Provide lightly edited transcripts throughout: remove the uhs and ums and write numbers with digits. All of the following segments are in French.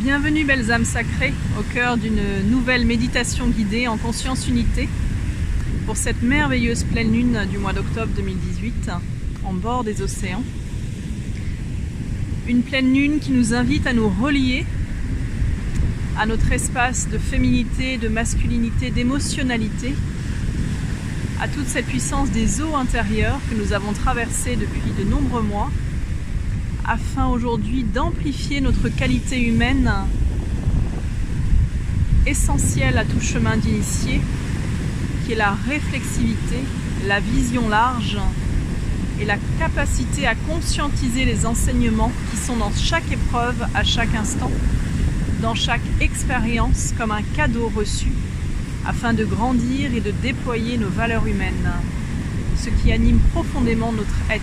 Bienvenue belles âmes sacrées au cœur d'une nouvelle méditation guidée en conscience unité pour cette merveilleuse pleine lune du mois d'octobre 2018 en bord des océans. Une pleine lune qui nous invite à nous relier à notre espace de féminité, de masculinité, d'émotionnalité, à toute cette puissance des eaux intérieures que nous avons traversées depuis de nombreux mois, afin aujourd'hui d'amplifier notre qualité humaine essentielle à tout chemin d'initié, qui est la réflexivité, la vision large et la capacité à conscientiser les enseignements qui sont dans chaque épreuve, à chaque instant, dans chaque expérience comme un cadeau reçu, afin de grandir et de déployer nos valeurs humaines, ce qui anime profondément notre être.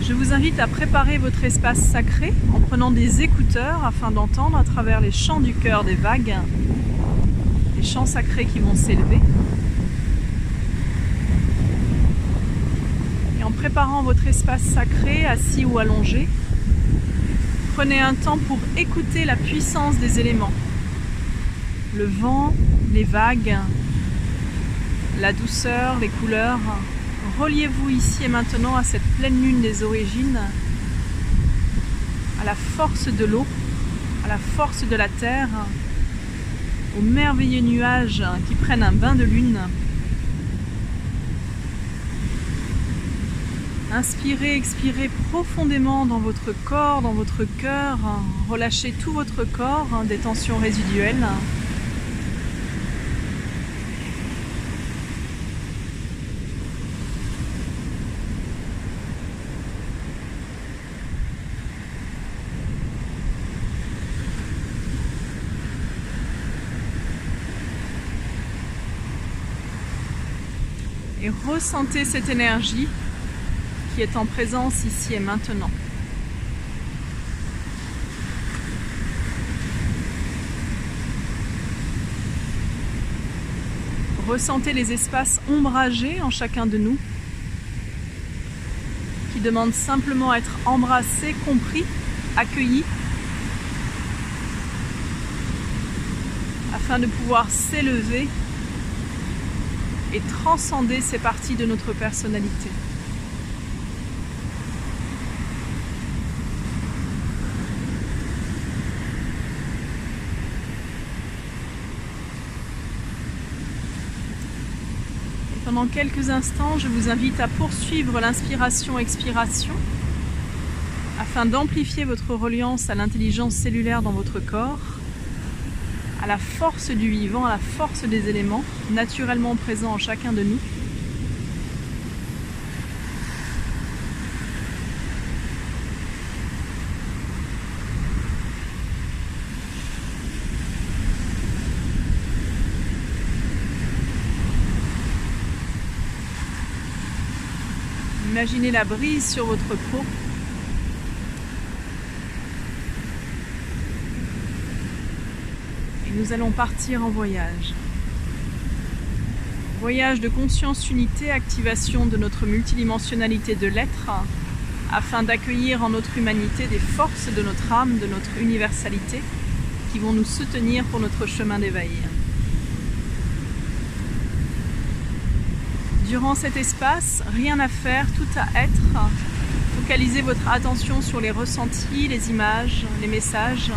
Je vous invite à préparer votre espace sacré en prenant des écouteurs afin d'entendre à travers les chants du cœur des vagues, les chants sacrés qui vont s'élever. Et en préparant votre espace sacré, assis ou allongé, prenez un temps pour écouter la puissance des éléments. Le vent, les vagues, la douceur, les couleurs. Reliez-vous ici et maintenant à cette pleine lune des origines, à la force de l'eau, à la force de la terre, aux merveilleux nuages qui prennent un bain de lune. Inspirez, expirez profondément dans votre corps, dans votre cœur. Relâchez tout votre corps, des tensions résiduelles. Et ressentez cette énergie qui est en présence ici et maintenant. Ressentez les espaces ombragés en chacun de nous, qui demandent simplement à être embrassés, compris, accueillis, afin de pouvoir s'élever et transcender ces parties de notre personnalité. Et pendant quelques instants, je vous invite à poursuivre l'inspiration-expiration afin d'amplifier votre reliance à l'intelligence cellulaire dans votre corps, à la force du vivant, à la force des éléments naturellement présents en chacun de nous. Imaginez la brise sur votre peau. Nous allons partir en voyage. Voyage de conscience unité, activation de notre multidimensionnalité de l'être, afin d'accueillir en notre humanité des forces de notre âme, de notre universalité, qui vont nous soutenir pour notre chemin d'éveil. Durant cet espace, rien à faire, tout à être. Focalisez votre attention sur les ressentis, les images, les messages.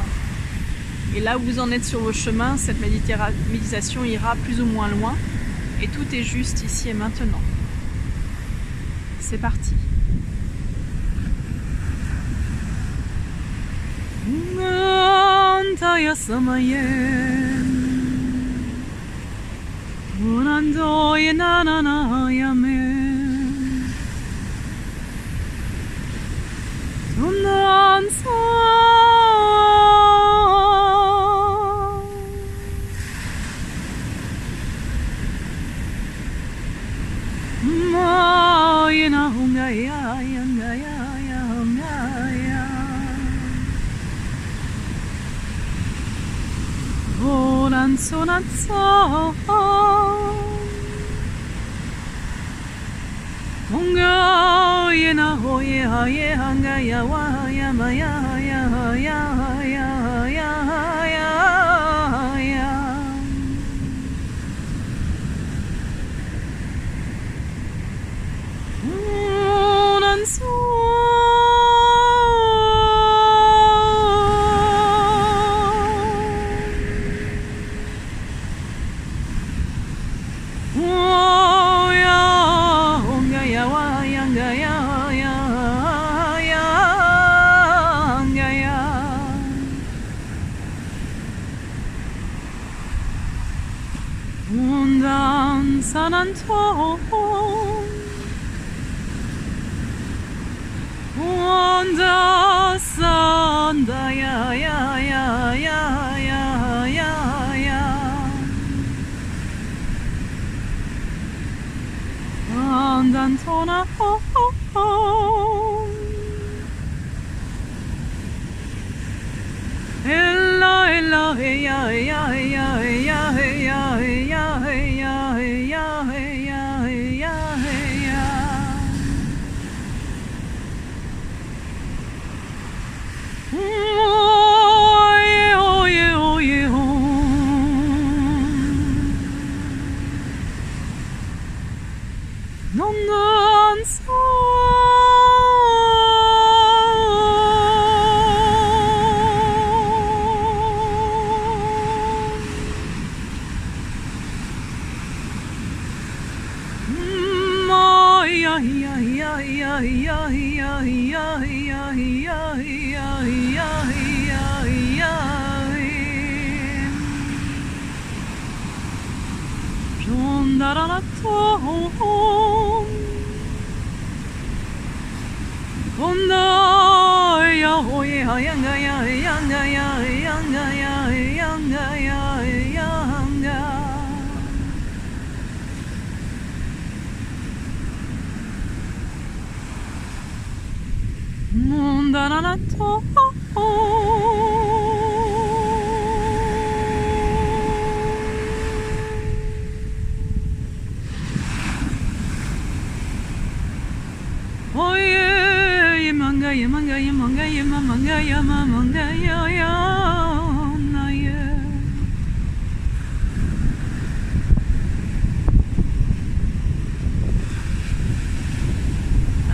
Et là où vous en êtes sur vos chemins, cette méditation ira plus ou moins loin. Et tout est juste ici et maintenant. C'est parti.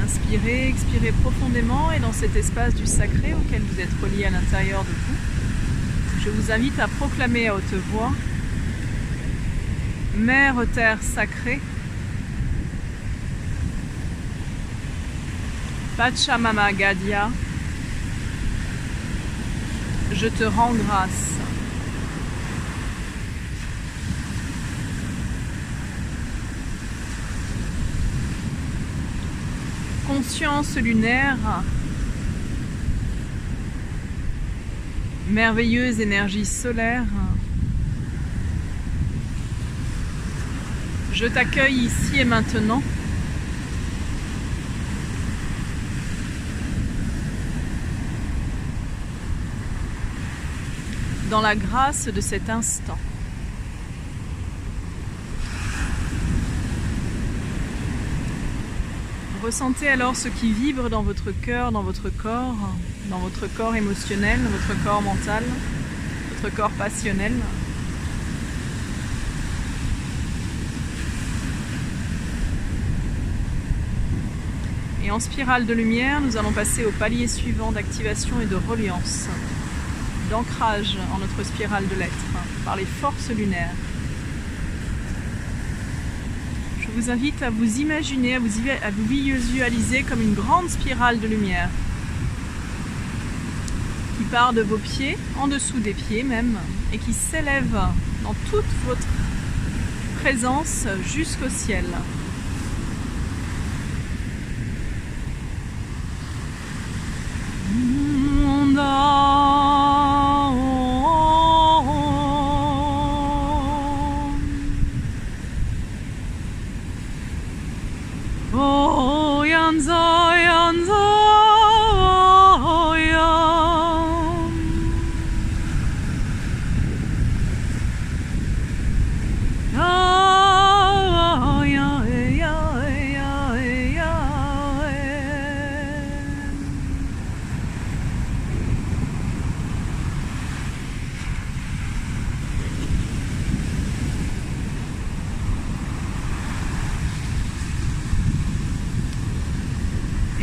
Inspirez, expirez profondément et dans cet espace du sacré auquel vous êtes relié à l'intérieur de vous, je vous invite à proclamer à haute voix: Mère Terre sacrée, Pachamama Gadia, je te rends grâce. Conscience lunaire, merveilleuse énergie solaire, je t'accueille ici et maintenant. Dans la grâce de cet instant. Ressentez alors ce qui vibre dans votre cœur, dans votre corps émotionnel, dans votre corps mental, votre corps passionnel. Et en spirale de lumière, nous allons passer au palier suivant d'activation et de reliance, d'ancrage en notre spirale de l'être, par les forces lunaires. Je vous invite à vous imaginer, à vous visualiser comme une grande spirale de lumière qui part de vos pieds, en dessous des pieds même, et qui s'élève dans toute votre présence jusqu'au ciel.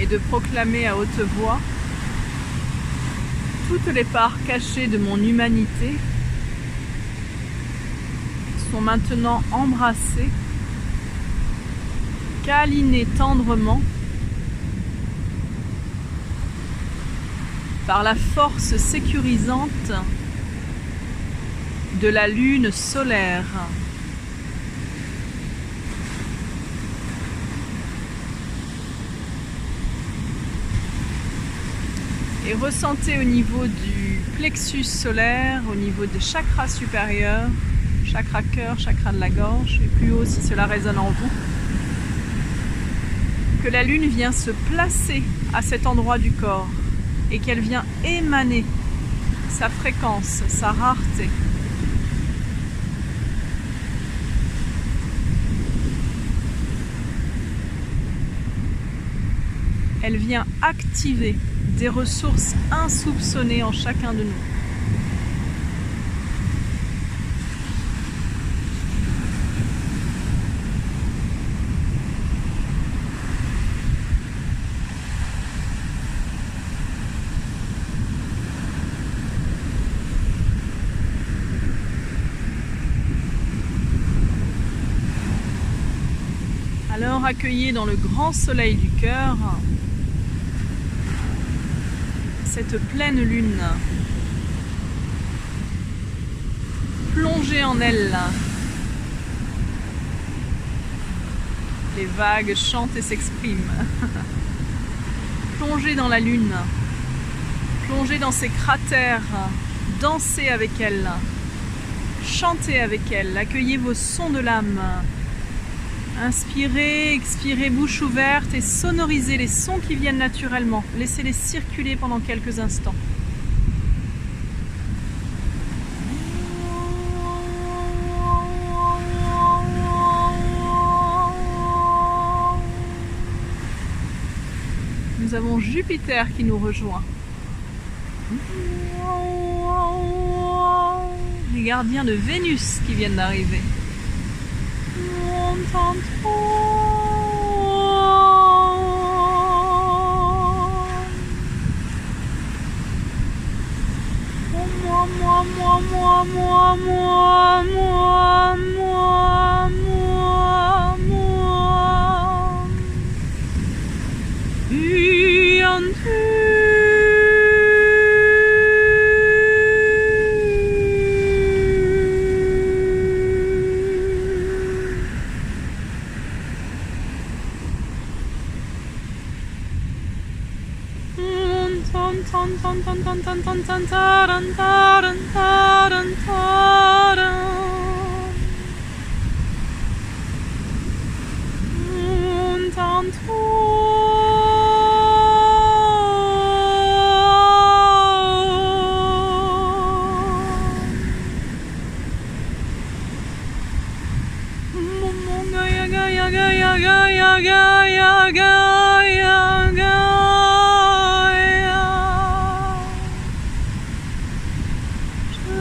et de proclamer à haute voix toutes les parts cachées de mon humanité sont maintenant embrassées, câlinées tendrement par la force sécurisante de la lune solaire. Et ressentez au niveau du plexus solaire, au niveau des chakras supérieurs, chakra cœur, chakra de la gorge, et plus haut si cela résonne en vous, que la lune vient se placer à cet endroit du corps et qu'elle vient émaner sa fréquence, sa rareté. Elle vient activer des ressources insoupçonnées en chacun de nous. Alors accueillez dans le grand soleil du cœur cette pleine lune. Plongez en elle. Les vagues chantent et s'expriment. Plongez dans la lune. Plongez dans ses cratères. Dansez avec elle. Chantez avec elle. Accueillez vos sons de l'âme. Inspirez, expirez bouche ouverte et sonorisez les sons qui viennent naturellement. Laissez-les circuler pendant quelques instants. Nous avons Jupiter qui nous rejoint. Les gardiens de Vénus qui viennent d'arriver.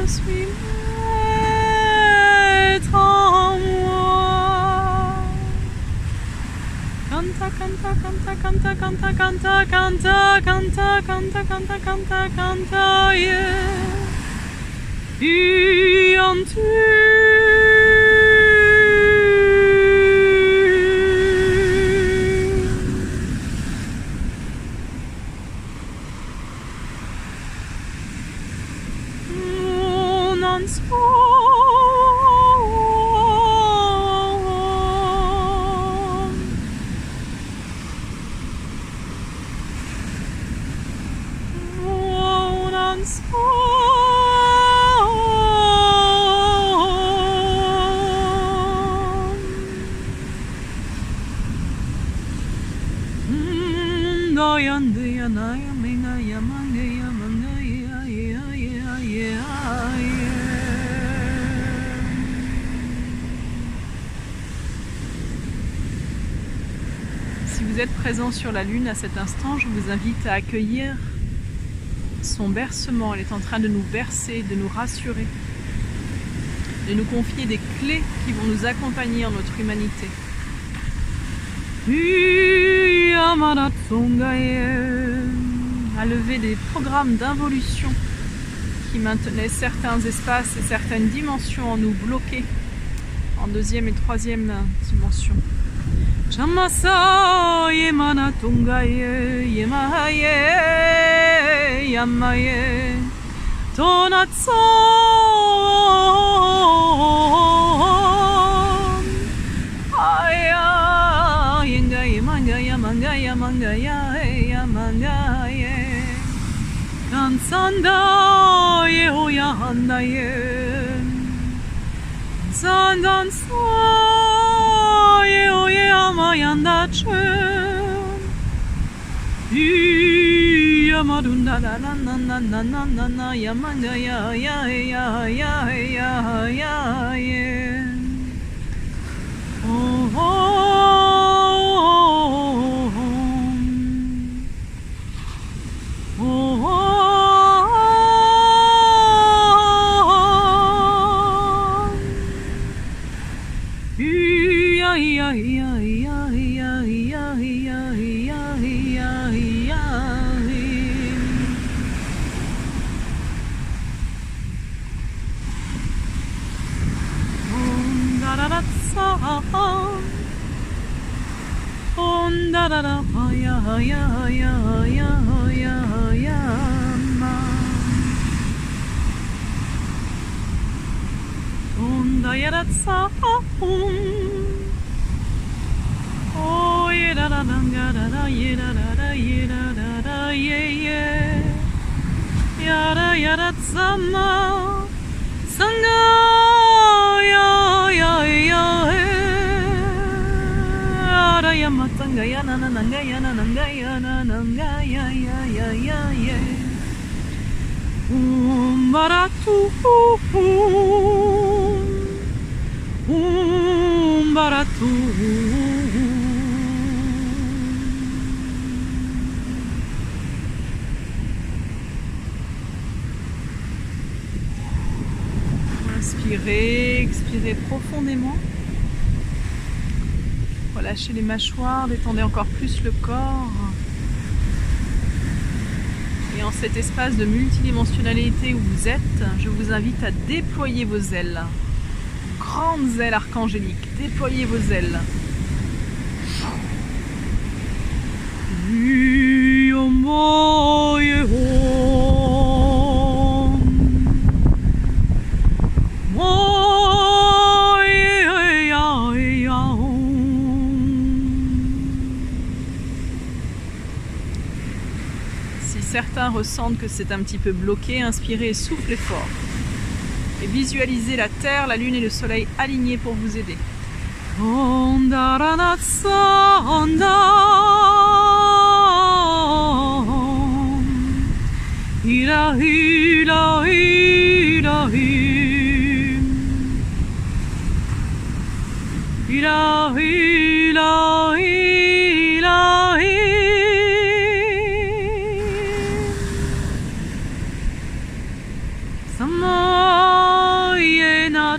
Je suis maître en moi. Canta, canta, canta, canta, canta, canta, canta, canta, canta, canta, canta, canta, yeah. En tu. Si vous êtes présent sur la Lune à cet instant, je vous invite à accueillir son bercement. Elle est en train de nous bercer, de nous rassurer, de nous confier des clés qui vont nous accompagner en notre humanité. à lever des programmes d'involution qui maintenaient certains espaces et certaines dimensions en nous bloqués en deuxième et troisième dimension. Chamasa yemana tungaye yemaye yamaye tonatso aya yenga yemanga yamanga yamanga yamanga ye kansanda ye hoya handa ye sandan ye oye amayanda che yamadunda na na na na na na na na yamanga ya ya ya ya ya ya ye oh oh oh Inspirez, expirez profondément. Relâchez les mâchoires, détendez encore plus le corps. Et en cet espace de multidimensionnalité où vous êtes, je vous invite à déployer vos ailes. Grandes ailes archangéliques, déployez vos ailes. Si certains ressentent que c'est un petit peu bloqué, inspirez et soufflez fort. Et visualisez la terre, la lune et le soleil alignés pour vous aider.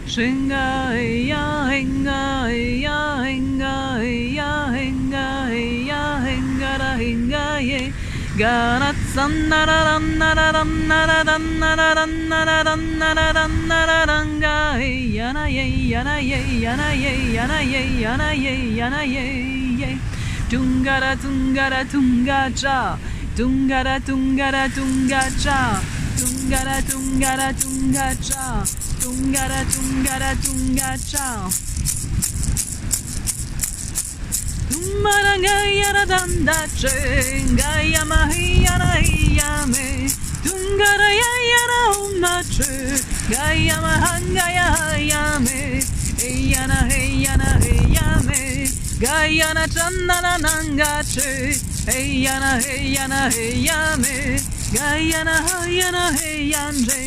Chenga ya henga ya henga ya henga ya henga ra henga ye garat sanara nara nara nara nara nara nara yana ye yana ye yana ye yana ye yana ye yana ye tungara tungara tungacha tungara tungara tungacha tungara tungara tungacha tungara tungara tungacha tumaranga yara dandache gaya mahiyara hiyame tungara yara umache gaya mahanga yame heyana heyana heyame gaya na chandana nangache heyana heyana heyame gaya na heyana heyanje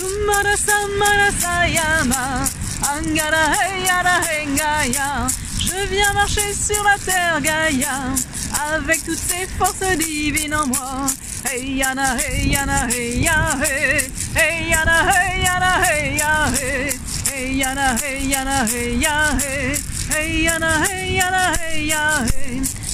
Tumara samara sayama, angara heyara hengaya. Je viens marcher sur la terre Gaïa, avec toutes ces forces divines en moi. Heyana heyana heya hey, heyana heyana heya hey, heyana heyana heya hey, heyana heyana heya hey,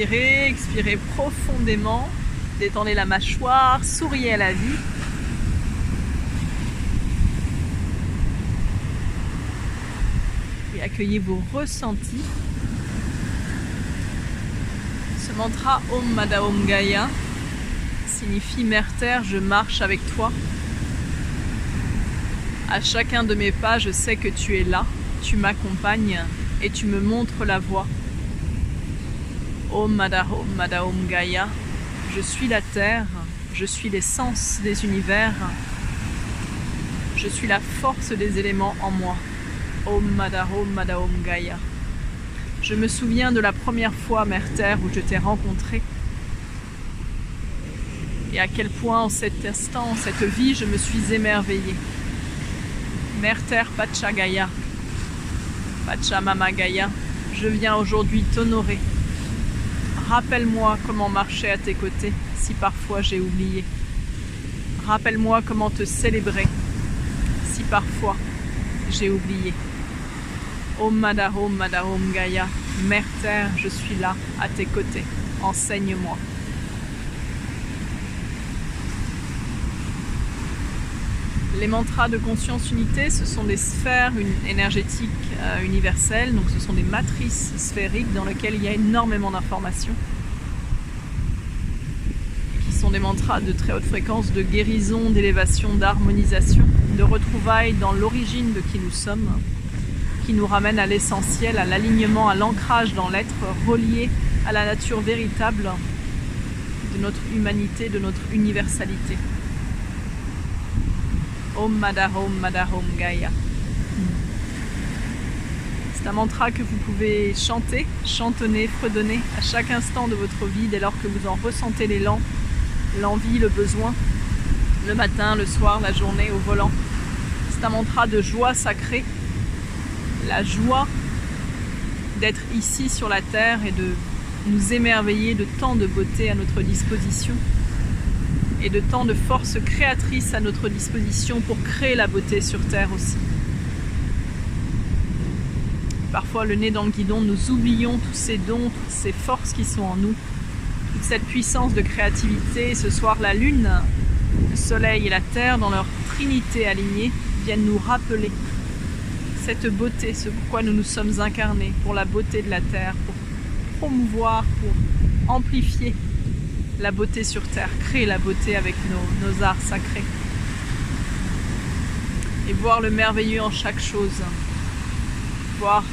Inspirez, expirez profondément. Détendez la mâchoire, souriez à la vie. Et accueillez vos ressentis. Ce mantra Om Mada Om Gaia signifie Mère Terre, je marche avec toi. À chacun de mes pas, je sais que tu es là, tu m'accompagnes et tu me montres la voie. Om Mada Om Gaia, je suis la Terre, je suis l'essence des univers, je suis la force des éléments en moi. Om Mada Om Gaia. Je me souviens de la première fois, Mère Terre, où je t'ai rencontrée. Et à quel point en cet instant, en cette vie, je me suis émerveillée. Mère Terre Pacha Gaia, Pacha Mama Gaia, je viens aujourd'hui t'honorer. Rappelle-moi comment marcher à tes côtés, si parfois j'ai oublié. Rappelle-moi comment te célébrer, si parfois j'ai oublié. Om Mada Om Gaia, Mère Terre, je suis là, à tes côtés. Enseigne-moi. Les mantras de conscience unité, ce sont des sphères énergétiques universelles, donc ce sont des matrices sphériques dans lesquelles il y a énormément d'informations, qui sont des mantras de très haute fréquence, de guérison, d'élévation, d'harmonisation, de retrouvailles dans l'origine de qui nous sommes, qui nous ramène à l'essentiel, à l'alignement, à l'ancrage dans l'être, relié à la nature véritable de notre humanité, de notre universalité. Om Mada Om Gaia. C'est un mantra que vous pouvez chanter, chantonner, fredonner à chaque instant de votre vie dès lors que vous en ressentez l'élan, l'envie, le besoin, le matin, le soir, la journée, au volant. C'est un mantra de joie sacrée, la joie d'être ici sur la terre et de nous émerveiller de tant de beauté à notre disposition et de tant de force créatrice à notre disposition pour créer la beauté sur terre aussi. Parfois le nez dans le guidon, nous oublions tous ces dons, toutes ces forces qui sont en nous, toute cette puissance de créativité. Ce soir, la lune, le soleil et la terre, dans leur trinité alignée, viennent nous rappeler cette beauté, ce pourquoi nous nous sommes incarnés, pour la beauté de la terre, pour promouvoir, pour amplifier la beauté sur terre, créer la beauté avec nos arts sacrés. Et voir le merveilleux en chaque chose, voir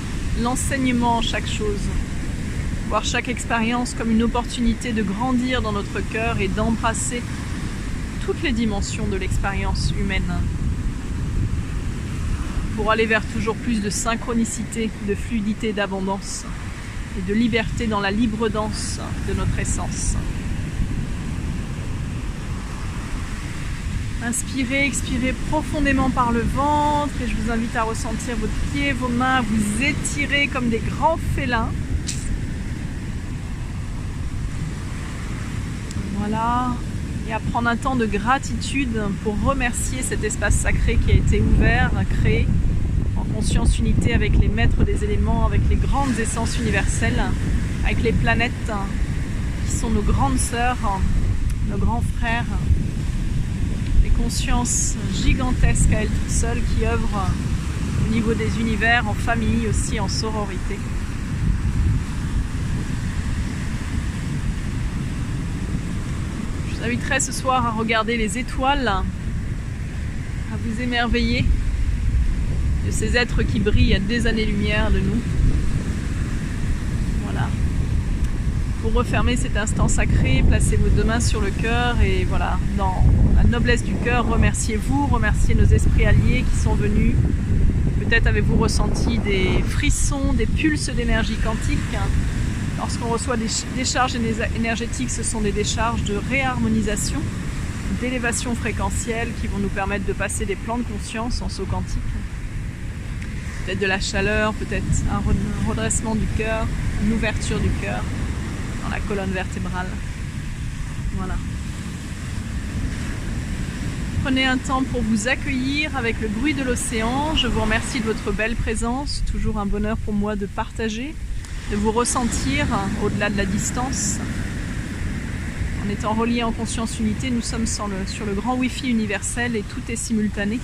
l'enseignement en chaque chose, voir chaque expérience comme une opportunité de grandir dans notre cœur et d'embrasser toutes les dimensions de l'expérience humaine pour aller vers toujours plus de synchronicité, de fluidité, d'abondance et de liberté dans la libre danse de notre essence. Inspirez, expirez profondément par le ventre et je vous invite à ressentir vos pieds, vos mains, à vous étirer comme des grands félins. Voilà. Et à prendre un temps de gratitude pour remercier cet espace sacré qui a été ouvert, créé en conscience unité avec les maîtres des éléments, avec les grandes essences universelles, avec les planètes qui sont nos grandes sœurs, nos grands frères. Conscience gigantesque à elle toute seule qui œuvre au niveau des univers, en famille aussi, en sororité. Je vous inviterai ce soir à regarder les étoiles, à vous émerveiller de ces êtres qui brillent à des années-lumière de nous. Voilà. Pour refermer cet instant sacré, placez vos deux mains sur le cœur et voilà, dans la noblesse du cœur, remerciez-vous, remerciez nos esprits alliés qui sont venus. Peut-être avez-vous ressenti des frissons, des pulses d'énergie quantique. Lorsqu'on reçoit des décharges énergétiques, ce sont des décharges de réharmonisation, d'élévation fréquentielle qui vont nous permettre de passer des plans de conscience en saut quantique. Peut-être de la chaleur, peut-être un redressement du cœur, une ouverture du cœur dans la colonne vertébrale. Voilà. Prenez un temps pour vous accueillir avec le bruit de l'océan. Je vous remercie de votre belle présence. Toujours un bonheur pour moi de partager de vous ressentir au-delà de la distance. En étant reliés en conscience unité, nous sommes sur le grand Wi-Fi universel et tout est simultané.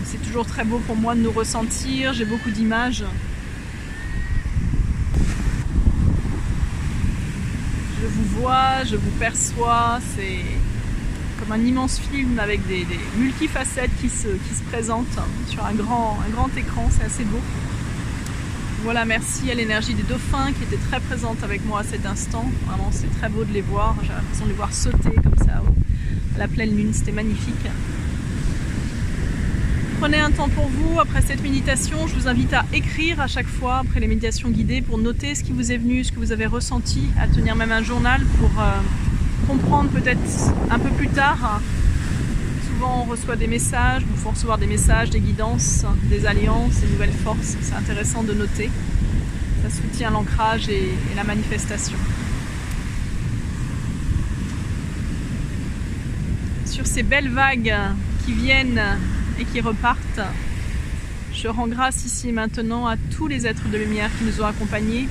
C'est toujours très beau pour moi de nous ressentir, j'ai beaucoup d'images. Je vous vois, je vous perçois, c'est comme un immense film avec des multifacettes qui se présentent sur un grand écran, c'est assez beau. Voilà, merci à l'énergie des dauphins qui était très présente avec moi à cet instant. Vraiment, c'est très beau de les voir, j'ai l'impression de les voir sauter comme ça à la pleine lune, c'était magnifique. Prenez un temps pour vous après cette méditation. Je vous invite à écrire à chaque fois après les méditations guidées pour noter ce qui vous est venu, ce que vous avez ressenti, à tenir même un journal pour comprendre peut-être un peu plus tard. Souvent on reçoit des messages, il faut recevoir des messages, des guidances, des alliances, des nouvelles forces. C'est intéressant de noter. Ça soutient l'ancrage et la manifestation. Sur ces belles vagues qui viennent et qui repartent, je rends grâce ici et maintenant à tous les êtres de lumière qui nous ont accompagnés.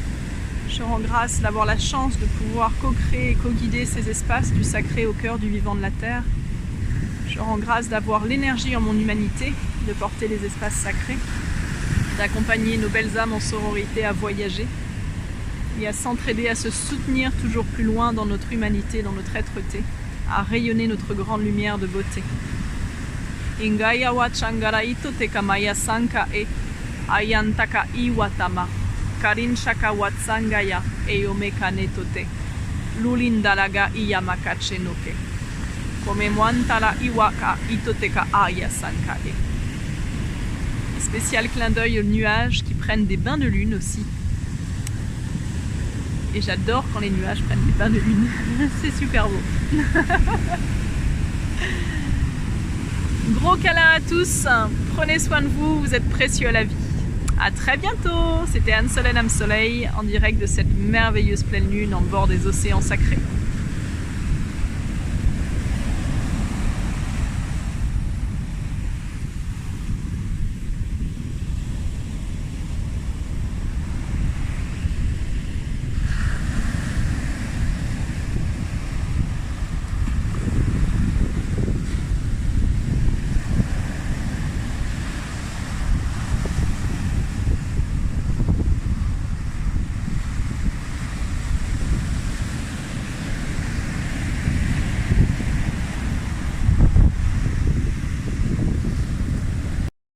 Je rends grâce d'avoir la chance de pouvoir co-créer et co-guider ces espaces du sacré au cœur du vivant de la Terre. Je rends grâce d'avoir l'énergie en mon humanité, de porter les espaces sacrés, d'accompagner nos belles âmes en sororité à voyager et à s'entraider, à se soutenir toujours plus loin dans notre humanité, dans notre être-té, à rayonner notre grande lumière de beauté. Ingaya wa changara ito te kamaya sanka e ayantaka iwatama karin shaka watsangaya e omeka netote lulindalaga iyamakache noke kome mwantala iwaka itoteka aya sanka e. Spécial clin d'œil aux nuages qui prennent des bains de lune aussi. Et j'adore quand les nuages prennent des bains de lune. C'est super beau. Gros câlin à tous, prenez soin de vous, vous êtes précieux à la vie. A très bientôt, c'était Anne-Solène Âme Soleil en direct de cette merveilleuse pleine lune en bord des océans sacrés.